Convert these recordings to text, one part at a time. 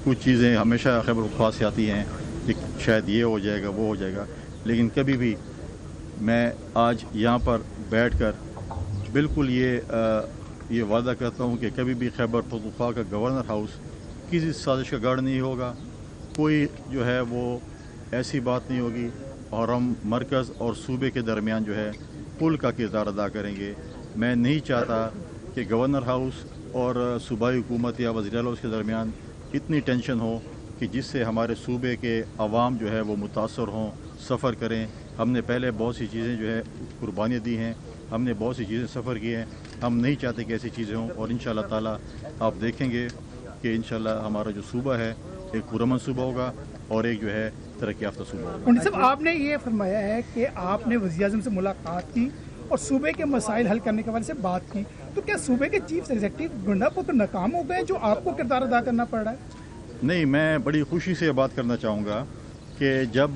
کچھ چیزیں ہمیشہ خیبر پختونخوا سے آتی ہیں کہ شاید یہ ہو جائے گا وہ ہو جائے گا، لیکن کبھی بھی میں آج یہاں پر بیٹھ کر بالکل یہ وعدہ کرتا ہوں کہ کبھی بھی خیبر پختونخوا کا گورنر ہاؤس کسی سازش کا گڑھ نہیں ہوگا، کوئی جو ہے وہ ایسی بات نہیں ہوگی، اور ہم مرکز اور صوبے کے درمیان جو ہے پل کا کردار ادا کریں گے۔ میں نہیں چاہتا کہ گورنر ہاؤس اور صوبائی حکومت یا وزیر اعلیٰ کے درمیان اتنی ٹینشن ہو کہ جس سے ہمارے صوبے کے عوام جو ہے وہ متاثر ہوں، سفر کریں۔ ہم نے پہلے بہت سی چیزیں جو ہے قربانیاں دی ہیں، ہم نے بہت سی چیزیں سفر کی ہیں، ہم نہیں چاہتے کہ ایسی چیزیں ہوں، اور انشاءاللہ تعالی آپ دیکھیں گے کہ انشاءاللہ ہمارا جو صوبہ ہے ایک پرامن صوبہ ہوگا اور ایک جو ہے ترقی یافتہ صوبہ ہوگا۔ پنڈت صاحب، آپ نے یہ فرمایا ہے کہ آپ نے وزیر اعظم سے ملاقات کی اور صوبے کے مسائل حل کرنے کے حوالے سے بات کی، تو کیا صوبے کے چیف ایگزیکٹو گنڈا پتر ناکام ہو گئے جو آپ کو کردار ادا کرنا پڑ رہا ہے؟ نہیں، میں بڑی خوشی سے بات کرنا چاہوں گا کہ جب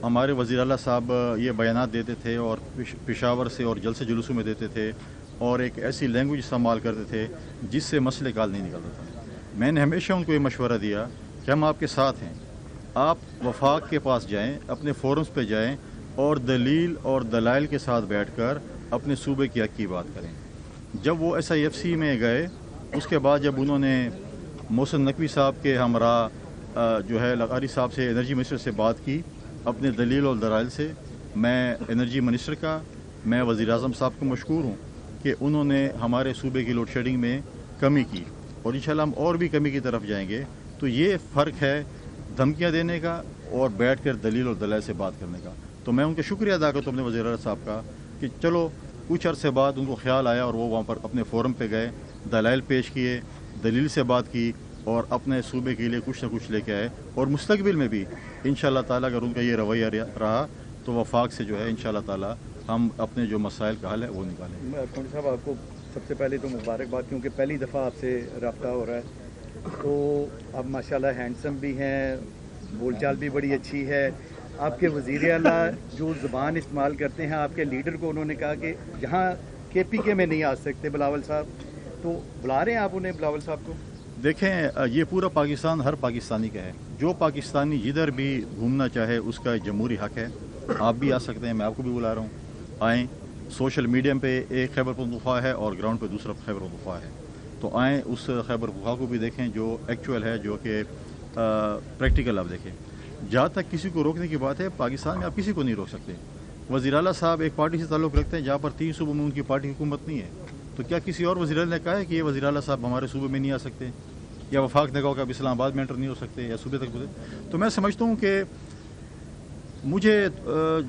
ہمارے وزیر اعلیٰ صاحب یہ بیانات دیتے تھے اور پشاور سے اور جلسے جلوسوں میں دیتے تھے اور ایک ایسی لینگویج استعمال کرتے تھے جس سے مسئلے کا حل نہیں نکلتا تھا، میں نے ہمیشہ ان کو یہ مشورہ دیا کہ ہم آپ کے ساتھ ہیں، آپ وفاق کے پاس جائیں، اپنے فورمز پہ جائیں اور دلیل اور دلائل کے ساتھ بیٹھ کر اپنے صوبے کی حق کی بات کریں۔ جب وہ SIFC میں گئے، اس کے بعد جب انہوں نے محسن نقوی صاحب کے ہمراہ جو ہے لغاری صاحب سے انرجی منسٹر سے بات کی اپنے دلیل اور دلائل سے، میں انرجی منسٹر کا، میں وزیر اعظم صاحب کو مشکور ہوں کہ انہوں نے ہمارے صوبے کی لوڈ شیڈنگ میں کمی کی، اور انشاءاللہ ہم اور بھی کمی کی طرف جائیں گے۔ تو یہ فرق ہے دھمکیاں دینے کا اور بیٹھ کر دلیل اور دلائل سے بات کرنے کا۔ تو میں ان کا شکریہ ادا کرتا ہوں اپنے وزیر اعلیٰ صاحب کا کہ چلو کچھ عرصے بعد ان کو خیال آیا اور وہ وہاں پر اپنے فورم پہ گئے، دلائل پیش کیے، دلیل سے بات کی اور اپنے صوبے کے لیے کچھ نہ کچھ لے کے آئے، اور مستقبل میں بھی انشاءاللہ تعالیٰ اگر ان کا یہ رویہ رہا تو وفاق سے جو ہے انشاءاللہ تعالیٰ ہم اپنے جو مسائل کا حل ہے وہ نکالیں گے۔ پنڈت صاحب، آپ کو سب سے پہلے تو مبارکباد، کیونکہ پہلی دفعہ آپ سے رابطہ ہو رہا ہے، تو آپ ماشاءاللہ ہینڈسم بھی ہیں، بول چال بھی بڑی اچھی ہے۔ آپ کے وزیر اعلیٰ جو زبان استعمال کرتے ہیں، آپ کے لیڈر کو انہوں نے کہا کہ جہاں KPK میں نہیں آ سکتے بلاول صاحب، تو بلا رہے ہیں آپ انہیں، بلاول صاحب کو؟ دیکھیں، یہ پورا پاکستان ہر پاکستانی کا ہے، جو پاکستانی جدھر بھی گھومنا چاہے اس کا جمہوری حق ہے، آپ بھی آ سکتے ہیں، میں آپ کو بھی بلا رہا ہوں، آئیں۔ سوشل میڈیا پہ ایک خیبر پختونخوا ہے اور گراؤنڈ پہ دوسرا خیبر پختونخوا ہے، تو آئیں اس خیبر پختونخوا کو بھی دیکھیں جو ایکچوئل ہے، جو کہ پریکٹیکل آپ دیکھیں۔ جہاں تک کسی کو روکنے کی بات ہے، پاکستان میں آپ کسی کو نہیں روک سکتے۔ وزیر اعلیٰ صاحب ایک پارٹی سے تعلق رکھتے ہیں جہاں پر 3 صوبوں میں ان کی پارٹی حکومت نہیں ہے، تو کیا کسی اور وزیر اعلیٰ نے کہا ہے کہ یہ وزیر اعلیٰ صاحب ہمارے صوبے میں نہیں آ سکتے، یا وفاق نے کہا کہ اب اسلام آباد میں انٹر نہیں ہو سکتے یا صوبے تک؟ تو میں سمجھتا ہوں کہ مجھے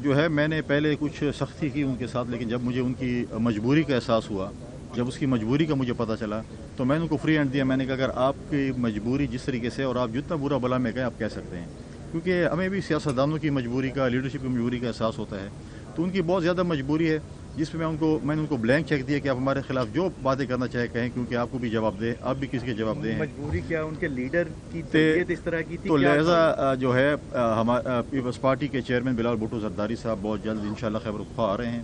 جو ہے میں نے پہلے کچھ سختی کی ان کے ساتھ، لیکن جب مجھے ان کی مجبوری کا احساس ہوا، جب اس کی مجبوری کا مجھے پتہ چلا، تو میں نے ان کو فری ہینڈ دیا۔ میں نے کہا اگر آپ کی مجبوری جس طریقے سے، اور آپ جتنا برا بلا میں کہیں آپ کہہ سکتے ہیں، کیونکہ ہمیں بھی سیاستدانوں کی مجبوری کا، لیڈرشپ کی مجبوری کا احساس ہوتا ہے، تو ان کی بہت زیادہ مجبوری ہے، جس پہ میں نے ان کو بلینک چیک دیا کہ آپ ہمارے خلاف جو باتیں کرنا چاہے کہیں، کیونکہ آپ کو بھی جواب دیں، آپ بھی کسی کے جواب دیں۔ مجبوری کیا ان کے لیڈر کی تربیت اس طرح کی تھی؟ تو لہذا جو ہے ہمارے پیپلز پارٹی کے چیئرمین بلاول بھٹو زرداری صاحب بہت جلد انشاءاللہ خیبر پختونخوا آ رہے ہیں،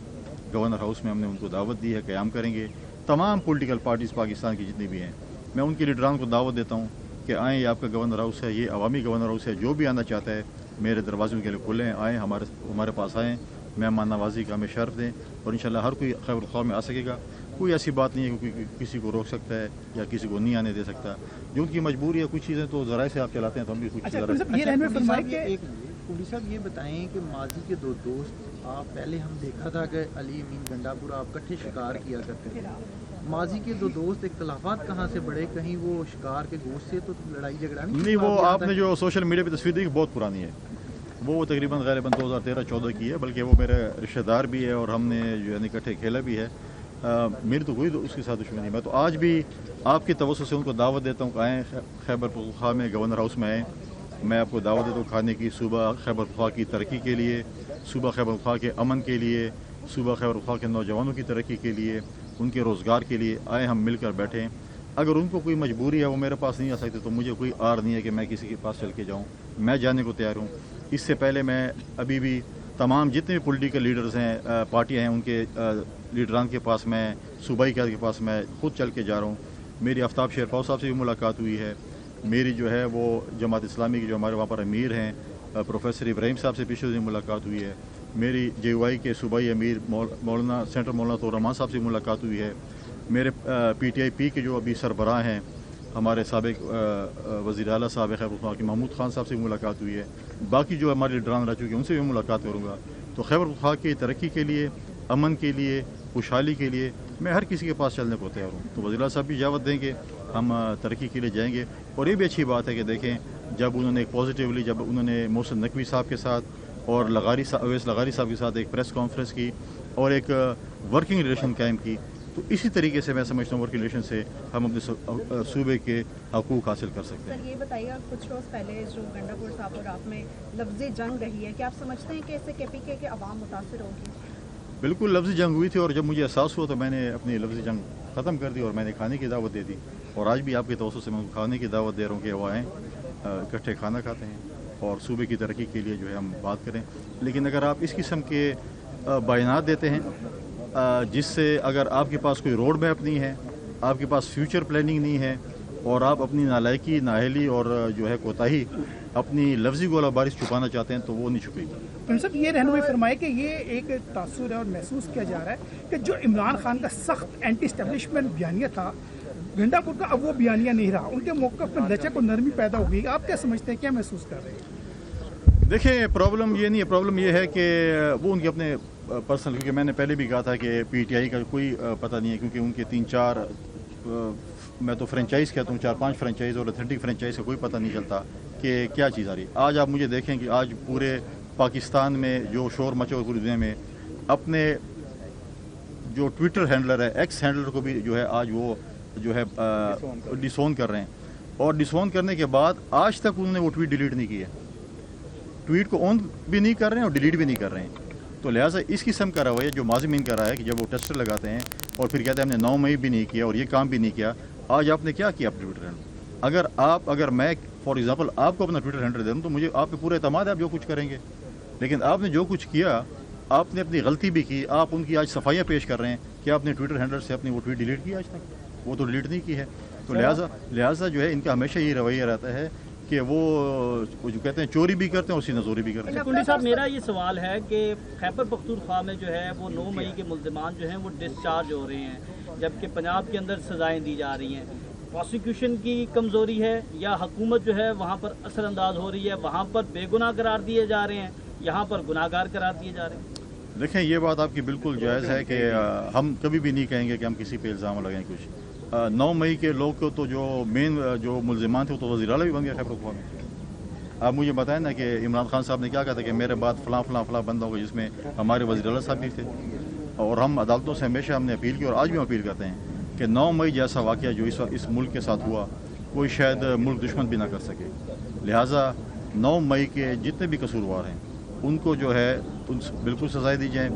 گورنر ہاؤس میں ہم نے ان کو دعوت دی ہے، قیام کریں گے۔ تمام پولیٹیکل پارٹیز پاکستان کی جتنی بھی ہیں، میں ان کے لیڈران کو دعوت دیتا ہوں کہ آئیں، یہ آپ کا گورنر ہاؤس ہے، یہ عوامی گورنر ہاؤس ہے، جو بھی آنا چاہتا ہے میرے دروازوں کے لیے کھلے ہیں، آئیں ہمارے پاس آئیں، مہمان نوازی کا ہمیں شرف دیں، اور انشاءاللہ ہر کوئی خیبر پختونخوا میں آ سکے گا۔ کوئی ایسی بات نہیں ہے کہ کسی کو روک سکتا ہے یا کسی کو نہیں آنے دے سکتا، جو ان کی مجبوری ہے۔ کچھ چیزیں تو ذرائع سے آپ چلاتے ہیں، تو ہم بھی کچھ ذرائع پولی صاحب یہ بتائیں کہ ماضی کے 2 دوست، آپ پہلے ہم دیکھا تھا کہ علی امین گنڈا پورا آپ کٹھے شکار کیا کرتے تھے، ماضی کے 2 دوست اختلافات کہاں سے بڑھے؟ کہیں وہ شکار کے گوشت سے تو لڑائی جھگڑا نہیں؟ وہ آپ نے جو سوشل میڈیا پہ تصویر دیکھی بہت پرانی ہے، وہ تقریباً غالباً 2013-14 کی ہے، بلکہ وہ میرے رشتہ دار بھی ہے اور ہم نے جو ہے اکٹھے کھیلا بھی ہے۔ میری تو کوئی اس کے ساتھ دشمنی نہیں۔ میں تو آج بھی آپ کی توسط سے ان کو دعوت دیتا ہوں کہ آئیں خیبر پختونخوا میں گورنر ہاؤس میں آئیں، میں آپ کو دعوت دیتا ہوں کھانے کی، صوبہ خیبر پختونخوا کی ترقی کے لیے، صوبہ خیبر پختونخوا کے امن کے لیے، صوبہ خیبر پختونخوا کے نوجوانوں کی ترقی کے لیے، ان کے روزگار کے لیے آئیں، ہم مل کر بیٹھیں۔ اگر ان کو کوئی مجبوری ہے وہ میرے پاس نہیں آ سکتے، تو مجھے کوئی آر نہیں ہے کہ میں کسی کے پاس چل کے جاؤں، میں جانے کو تیار ہوں۔ اس سے پہلے میں ابھی بھی تمام جتنے بھی پولیٹیکل لیڈرز ہیں، پارٹیاں ہیں، ان کے لیڈران کے پاس، میں صوبائی قیادت کے پاس میں خود چل کے جا رہا ہوں۔ میری آفتاب شیرپاؤ صاحب سے بھی ملاقات ہوئی ہے، मेरी जो है वो जमात इस्लामी के जो हमारे वहाँ पर अमीर हैं प्रोफेसर इब्राहिम साहब से पिछले दिन मुलाकात हुई है। मेरी JUI के सूबाई अमीर मौलाना सेंटर मौलाना तो रहमान साहब से मुलाकात हुई है। मेरे PTIP के जो अभी सरबराह हैं हमारे साबिक वज़ीर आला साहब खैबर के महमूद खान साहब से मुलाकात हुई है। बाकी जो हमारे लीडरान रह चुके हैं उनसे भी मुलाकात करूँगा। तो खैबर पख्तूनख्वा की तरक्की के लिए, अमन के लिए, खुशहाली के लिए मैं हर किसी के पास चलने को तैयार हूँ। तो वज़ीर आला साहब भी इजाज़त देंगे, हम तरक्की के लिए जाएंगे। और ये भी अच्छी बात है कि देखें जब उन्होंने पॉजिटिवली जब उन्होंने मोहसिन नकवी साहब के साथ और अवैस लगारी साहब के साथ एक प्रेस कॉन्फ्रेंस की और एक वर्किंग रिलेशन कायम की, तो इसी तरीके से मैं समझता हूँ वर्किंग रिलेशन से हम अपने सूबे के हकूक़ हासिल कर सकते हैं। सर ये बताइएगा, कुछ रोज़ पहले जो गंडापुर साहब और आप में लफ्ज़ी जंग रही है, क्या आप समझते हैं कि इससे KPK के अवाम मुतासर होगी? बिल्कुल लफ्ज़ी जंग हुई थी और जब मुझे एहसास हुआ तो मैंने अपनी लफ्ज़ी जंग ख़त्म कर दी और मैंने खाने की दावत दे दी। और आज भी आपके तवज्जो से मैं खाने की दावत दे रहा हूँ कि वो आएँ, इकट्ठे खाना खाते हैं और सूबे की तरक्की के लिए जो है हम बात करें। लेकिन अगर आप इस किस्म के बयानात देते हैं जिससे अगर आपके पास कोई रोड मैप नहीं है, आपके पास फ्यूचर प्लानिंग नहीं है और आप अपनी नालायकी, नाअहली और जो है कोताही अपनी लफ्ज़ी गोला बारिश छुपाना चाहते हैं तो वो नहीं छुपेगी। तो सब ये रहनुमाई फरमाए कि ये एक तासुर है और महसूस किया जा रहा है कि जो इमरान खान का सख्त एंटी एस्टेब्लिशमेंट बयानिया था गंडापुर का, अब वो बयानिया नहीं रहा, उनके मौक़िफ़ में लचक और नरमी पैदा हो गई। आप क्या समझते हैं, क्या महसूस कर रहे हैं? देखिए प्रॉब्लम ये नहीं है, प्रॉब्लम ये है कि वो उनके अपने पर्सनल, क्योंकि मैंने पहले भी कहा था कि PTI का कोई पता नहीं है, क्योंकि उनके 3-4 मैं तो फ्रेंचाइज़ कहता हूँ 4-5 फ्रेंचाइज़ और ऑथेंटिक फ्रेंचाइज़ का कोई पता नहीं चलता कि क्या चीज़ आ रही है। आज आप मुझे देखें कि आज पूरे पाकिस्तान में जो शोर मचा पूरी दुनिया में, अपने जो ट्विटर हैंडलर है, एक्स हैंडलर को भी जो है आज वो जो है डिसोन कर रहे हैं और डिसोन करने के बाद आज तक उन्होंने वो ट्वीट डिलीट नहीं किया। ट्वीट को ऑन भी नहीं कर रहे हैं और डिलीट भी नहीं कर रहे हैं। तो लिहाजा इस किस्म का रवैया जो माज़िमीन कर रहा है कि जब वो टेस्टर लगाते हैं और फिर कहते हैं हमने 9 मई भी नहीं किया और ये काम भी नहीं किया। आज आपने क्या किया अपने ट्विटर हैंडल? अगर मैं फॉर एग्जांपल आपको अपना ट्विटर हैंडल दे दूँ तो मुझे आप पे पूरा एतमाद है आप जो कुछ करेंगे, लेकिन आपने जो कुछ किया आपने अपनी गलती भी की। आप उनकी आज सफाइयाँ पेश कर रहे हैं कि आपने ट्विटर हैंडल से अपनी वो ट्वीट डिलीट की, आज तक वो तो डिलीट नहीं की है। तो लिहाजा जो है इनका हमेशा ये रवैया रहता है कि वो जो कहते हैं चोरी भी करते हैं और सीनाजोरी भी करते हैं। कुंडी साहब मेरा ये सवाल है कि खैबर पख्तूनख्वा में जो है वो 9 मई के मुल्ज़िमान जो हैं वो डिस्चार्ज हो रहे हैं, जबकि पंजाब के अंदर सज़ाएँ दी जा रही हैं। प्रोसिक्यूशन की कमज़ोरी है या हुकूमत जो है वहाँ पर असरअंदाज हो रही है, वहाँ पर बेगुनाह करार दिए जा रहे हैं, यहाँ पर गुनाहगार करार दिए जा रहे हैं? देखें ये बात आपकी बिल्कुल जायज़ है कि हम कभी भी नहीं कहेंगे कि हम किसी पे इल्ज़ाम लगाएं कुछ। 9 मई के लोग को तो जो मेन जो मुल्ज़िमान थे वो तो वज़ीर आला भी बन गया खैबर पख्तूनख्वा में। आप मुझे बताएं ना कि इमरान खान साहब ने क्या कहा था कि मेरे बाद फलां बंदा होगा, जिसमें हमारे वज़ीर आला साहब भी थे। और हम अदालतों से हमेशा हमने अपील की और आज भी हम अपील करते हैं कि 9 मई जैसा वाक़या जो इस मुल्क के साथ हुआ कोई शायद मुल्क दुश्मन भी ना कर सके। लिहाजा 9 मई के जितने भी कसूरवार हैं उनको जो है उन बिल्कुल सज़ाएँ दी जाएँ,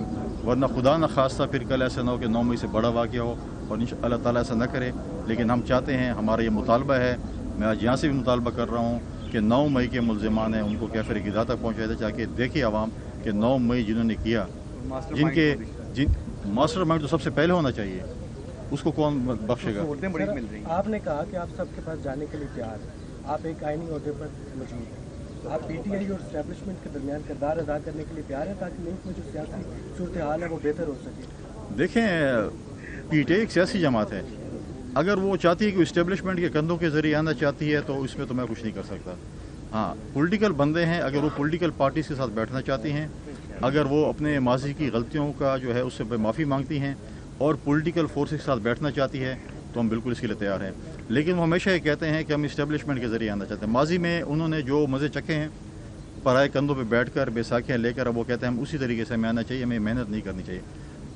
वरना खुदा न खास्ता फिर कल ऐसा ना हो कि 9 मई से बड़ा वाक़या हो और अल्लाह ताला ऐसा न करे। लेकिन हम चाहते हैं, हमारा ये मुतालबा है, मैं आज यहाँ से भी मुतालबा कर रहा हूँ कि 9 मई के मुल्ज़िमान हैं उनको कैफ़िर गिदा तक पहुँचाया जाए, ताकि देखे आवाम कि 9 मई जिन्होंने किया, मास्टर माइंड तो सबसे पहले होना चाहिए, उसको कौन बख्शेगा? आपने कहा कि आप सबके पास जाने के लिए तैयार हैं, आप एक आईनी ओहदे पर मौजूद हैं, आप PTI और इस्टेब्लिशमेंट के दरमियान किरदार अदा करने के लिए तैयार हैं ताकि मुल्क में जो सियासी सूरत हाल है वो बेहतर हो सके? देखें PTI एक सियासी जमात है, अगर वो चाहती है कि इस्टेब्लिशमेंट के कंधों के ज़रिए आना चाहती है तो इसमें तो मैं कुछ नहीं कर सकता। हाँ, पॉलिटिकल बंदे हैं, अगर वो पॉलिटिकल पार्टीज़ के साथ बैठना चाहती हैं, अगर वो अपने माजी की गलतियों का जो है उससे माफ़ी मांगती हैं और पॉलिटिकल फोर्सेस के साथ बैठना चाहती है तो हम बिल्कुल इसके लिए तैयार हैं। लेकिन वो हमेशा ये कहते हैं कि हम इस्टेब्लिशमेंट के ज़रिए आना चाहते हैं। माजी में उन्होंने जो मज़े चखे हैं पराए कंधों पे बैठकर बैसाखियाँ लेकर, अब वो कहते हैं हम उसी तरीके से हमें आना चाहिए, हमें मेहनत नहीं करनी चाहिए।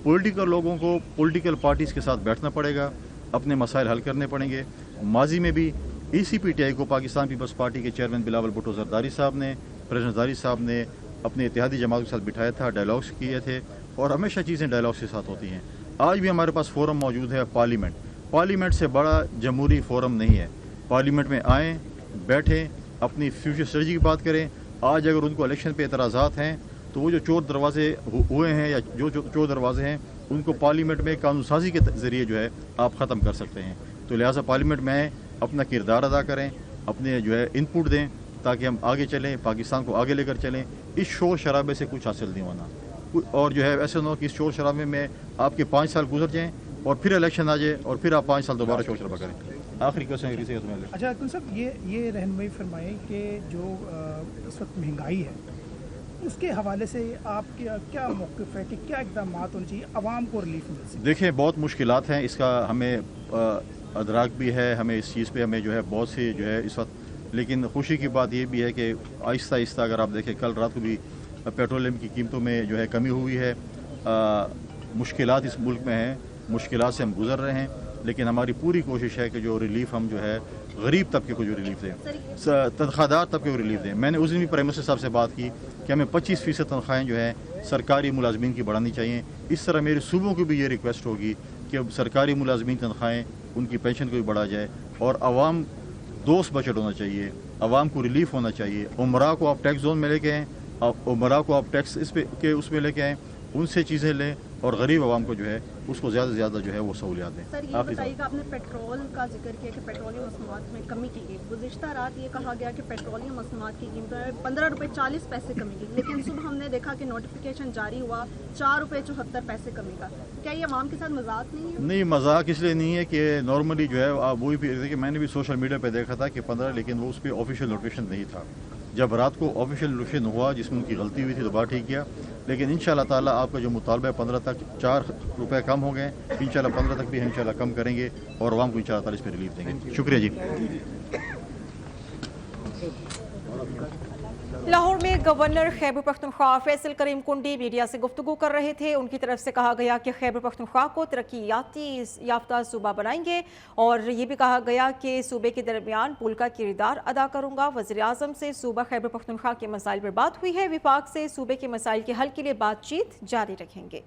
पॉलिटिकल लोगों को पॉलिटिकल पार्टीज़ के साथ बैठना पड़ेगा, अपने मसाइल हल करने पड़ेंगे। माजी में भी इसी PTI को पाकिस्तान पीपल्स पार्टी के चेयरमैन बिलावल भुट्टो ज़रदारी साहब ने, प्रेसिडेंट ज़रदारी साहब ने अपने इत्तेहादी जमात के साथ बिठाया था, डायलॉग्स किए थे और हमेशा चीज़ें डायलॉग्स के साथ होती हैं। आज भी हमारे पास फोरम मौजूद है, पार्लियामेंट से बड़ा जमहूरी फोरम नहीं है। पार्लियामेंट में आएँ, बैठें, अपनी फ्यूचर स्ट्रेटजी की बात करें। आज अगर उनको इलेक्शन पे एतराज़ात हैं तो वो जो चोर दरवाजे हुए हैं या जो चोर दरवाजे हैं उनको पार्लियामेंट में कानून साजी के ज़रिए जो है आप ख़त्म कर सकते हैं। तो लिहाजा पार्लियामेंट में अपना किरदार अदा करें, अपने जो है इनपुट दें ताकि हम आगे चलें, पाकिस्तान को आगे लेकर चलें। इस शोर शराबे से कुछ हासिल नहीं होना, और जो है ऐसे ना हो कि इस शोर शराबे में आपके 5 साल गुजर जाएँ और फिर इलेक्शन आ जाए और फिर आप 5 साल दोबारा शोर शराबा करें। आखिरी क्वेश्चन। अच्छा अकुल साहब, ये रहनुमाई फरमाएं कि जो इस वक्त महंगाई है उसके हवाले से आपका क्या मौक़िफ़ है कि क्या इक़दाम होने चाहिए आवाम को रिलीफ मिल सके? देखिए बहुत मुश्किलात हैं, इसका हमें अदराक भी है, हमें इस चीज़ पे हमें जो है बहुत सी जो है इस वक्त, लेकिन खुशी की बात ये भी है कि आहिस्ता आहिस्ता अगर आप देखें कल रात को भी पेट्रोलियम की कीमतों में जो है कमी हुई है। मुश्किलात इस मुल्क में हैं, मुश्किलात से हम गुज़र रहे हैं, लेकिन हमारी पूरी कोशिश है कि जो रिलीफ हम जो है गरीब तबके को जो रिलीफ दें, तनख्वाहदार तबके को रिलीफ दें। मैंने उस दिन भी प्राइम मिनिस्टर साहब से बात की कि हमें 25% तनख्वाहें जो है सरकारी मुलाजमीन की बढ़ानी चाहिए। इस तरह मेरे सूबों की भी ये रिक्वेस्ट होगी कि अब सरकारी मुलाजमीन तनख्वाहें, उनकी पेंशन को भी बढ़ा जाए और आवाम दोस्त बजट होना चाहिए, आवाम को रिलीफ होना चाहिए। उमरा को आप टैक्स जोन में लेके आएँ, उमरा को आप टैक्स इस पे के उसमें लेके आएँ, उनसे चीज़ें लें और गरीब आवाम को जो है उसको ज़्यादा से ज़्यादा जो है वो सहूलियात दें। सर ये बताइएगा, आपने पेट्रोल का जिक्र किया कि पेट्रोलियम मसनूआत में कमी की गई। गुज़िश्ता रात ये कहा गया कि पेट्रोलियम मसनूआत की कीमतों में 15 रुपये 40 पैसे कमी की, लेकिन सुबह हमने देखा कि नोटिफिकेशन जारी हुआ 4 रुपये 74 पैसे कमी का। क्या ये आवाम के साथ मजाक नहीं है? नहीं, मजाक इसलिए नहीं है कि नॉर्मली जो है आप वही भी देखिए, मैंने भी सोशल मीडिया पे देखा था कि 15, लेकिन वो उस पर ऑफिशियल नोटिफिकेशन नहीं था। जब रात को ऑफिशियल नोटिफिकेशन हुआ जिसमें उनकी गलती हुई थी तो बात ठीक किया, लेकिन इंशाल्लाह ताला आपका जो मुतालबा है 15 तक 4 रुपये कम हो गए, इंशाल्लाह 15 तक भी हम इंशाल्लाह कम करेंगे और आवाम को इंशाल्लाह ताला इस पर रिलीफ देंगे। शुक्रिया जी। लाहौर में गवर्नर खैबर पख्तूनख्वा फैसल करीम कुंडी मीडिया से गुफ्तगू कर रहे थे। उनकी तरफ से कहा गया कि खैबर पख्तूनख्वा को तरक्की याफ्ता सूबा बनाएंगे और ये भी कहा गया कि सूबे के दरमियान पुल का किरदार अदा करूंगा। वज़ीर आज़म से सूबा खैबर पख्तूनख्वा के मसाइल पर बात हुई है। विफाक से सूबे के मसाइल के हल के लिए बातचीत जारी रखेंगे।